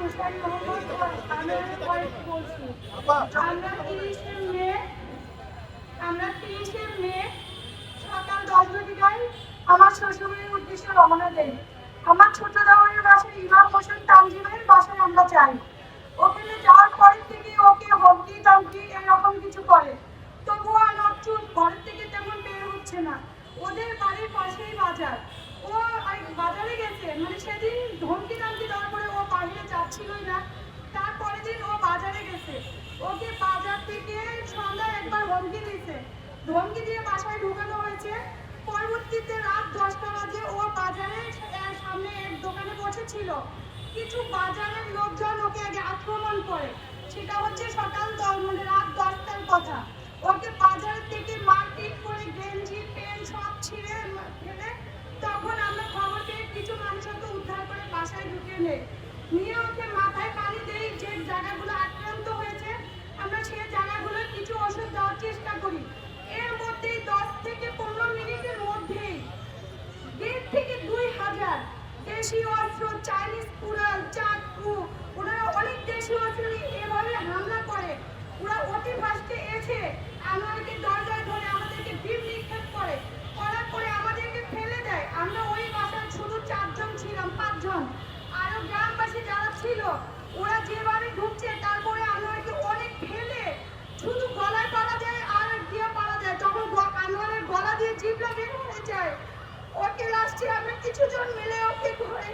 মুশারি মোহাম্মদ আমি বলছি। আমরা 30শে মে সকাল 10 ঘটিকায় আমার শ্বশুরের উদ্দেশ্যে রওনা দেই। আমার ছোট দেওরের বাসায় ইমাম হোসেন তানজিমের বাসায় আমরা যাই। ওখানে যাওয়ার পরের থেকে ওকে হমকি তামকি এরকম কিছু করে, তবুও আমার চুপ, ঘরের থেকে তেমন বের হচ্ছে না। ওদের বাড়ির পাশেই বাজার, ও বাজারে গেছে, মানে সেদিন ধমকি তামকি দেওয়ার পরে ও বাইরে যাচ্ছিলই না। তারপরের দিন ও বাজারে গেছে, ওকে বাজার থেকে সন্ধ্যায় একবার হুমকি দিয়েছে, ধমকি দিয়ে বাসায় ঢুকানো হয়েছে। পরবর্তীতে রাত 10টা বাজে ও বাজারের সামনে এক দোকানে বসেছিল। কিছু বাজারের লোকজন ওকে আগে আক্রমণ করে, সেটা হচ্ছে সকাল মানে রাত 10টার কথা। ওকে বাজার থেকে মারপিট করে গেঞ্জি প্যান্ট সব ছিঁড়ে ফেলে। তখন আমরা খবর পেয়ে কিছু মানুষ ওকে উদ্ধার করে বাসায় ঢুকিয়ে নিয়ে ওকে মাথায় পানি দেই। যে জায়গাগুলো আক্রান্ত হয়েছে আমরা সেই জায়গাগুলো কিছু ওষুধ দেওয়ার চেষ্টা করি। এর মধ্যেই 10 থেকে 15 মিনিটের মধ্যেই 1.5 থেকে 2,000 দেশীয় অস্ত্র, চাইনিজ কুড়াল, চাকু, ওনারা অনেক দেশীয় অস্ত্র এভাবে হামলা করে। ওরা অতি ফাস্টে এসে আমাদেরকে দরজায় ধরে আমাদেরকে বিম নিক্ষেপ করার পরে আমাদেরকে ফেলে দেয়। আমরা ওই বাসায় শুধু 4 জন ছিলাম, 5 জন। আরো গ্রামবাসী যারা ছিল ওরা যেভাবে ঢুকছে, তারপরে আমাদেরকে অনেক ফেলে শুধু গলায় পাড়া দেয় আর দিয়ে পাড়া দেয়। তখন আমাদের গলা দিয়ে জিভটা বের হয়ে যায়। ওকে লাস্টে আমরা কিছু জন মিলে ওকে ঘরে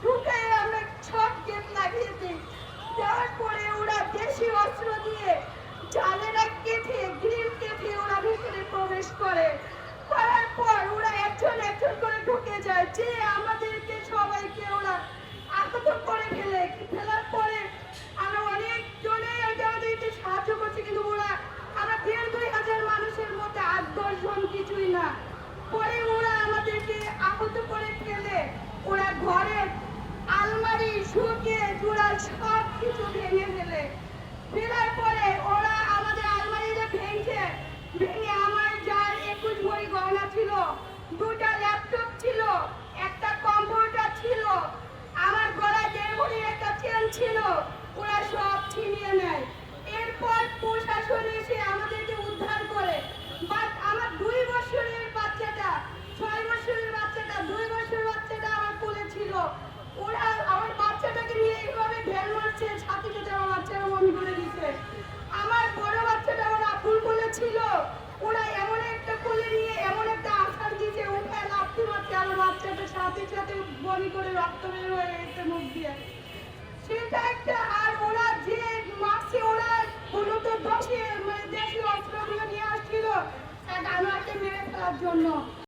ঢুকাই আমরা সব গেট লাগিয়ে দিই। দেওয়ার পরে ওরা দেশি অস্ত্র দিয়ে জালেরা কেটে গ্রিল কেটে ওরা ভিতরে প্রবেশ করার পর ওরা একজন একজন করে ঢুকে যায়, যে আমাদেরকে সবাইকে ওরা আহত করে ফেলার পরে আমরা অনেক জনে আমাদেরকে সাহায্য করছি, কিন্তু ওরা আমরা 1,500 মানুষের মধ্যে 8-10 জন কিছুই না। পরে ওরা আমাদেরকে আহত করে ফেলে ওরা ঘরের আলমারি শুকে জোড়াল সব কিছু ভেঙে ফেলার পরে ওরা আমাদের আলমারিটা ভেঙে আমার যার 21 ভরি গয়না ছিল, 2টা ল্যাপটপ ছিল, একটা কম্পিউটার ছিল, আমার গলায় 1.5 ভরির একটা চেন ছিল, ওরা সব ছিনিয়ে নেয়। এরপর প্রশাসন এসে আমাদেরকে উদ্ধার করে। বাট আমার 2 বছরের বাচ্চাটা, 6 বছরের বাচ্চাটা, 2 বছরের বাচ্চাটা আমার কোলে ছিল। ওরা আমার বাচ্চাটাকে নিয়ে এইভাবে ঢেল মারছে, ছাতিতে আমার বাচ্চারা বমি করে দিচ্ছে। আমার বড় বাচ্চাটা ওরা ফুল কোলে ছিল, ওরা এমন একটা কোলে নিয়ে এমন একটা আছাড় দিয়েছে, উঠায় লাফতে মারছে, আমার বাচ্চাটা সাথে সাথে বমি করে রক্ত বের হয়ে গেছে মুখ দিয়ে। সেটা একটা। আর ওরা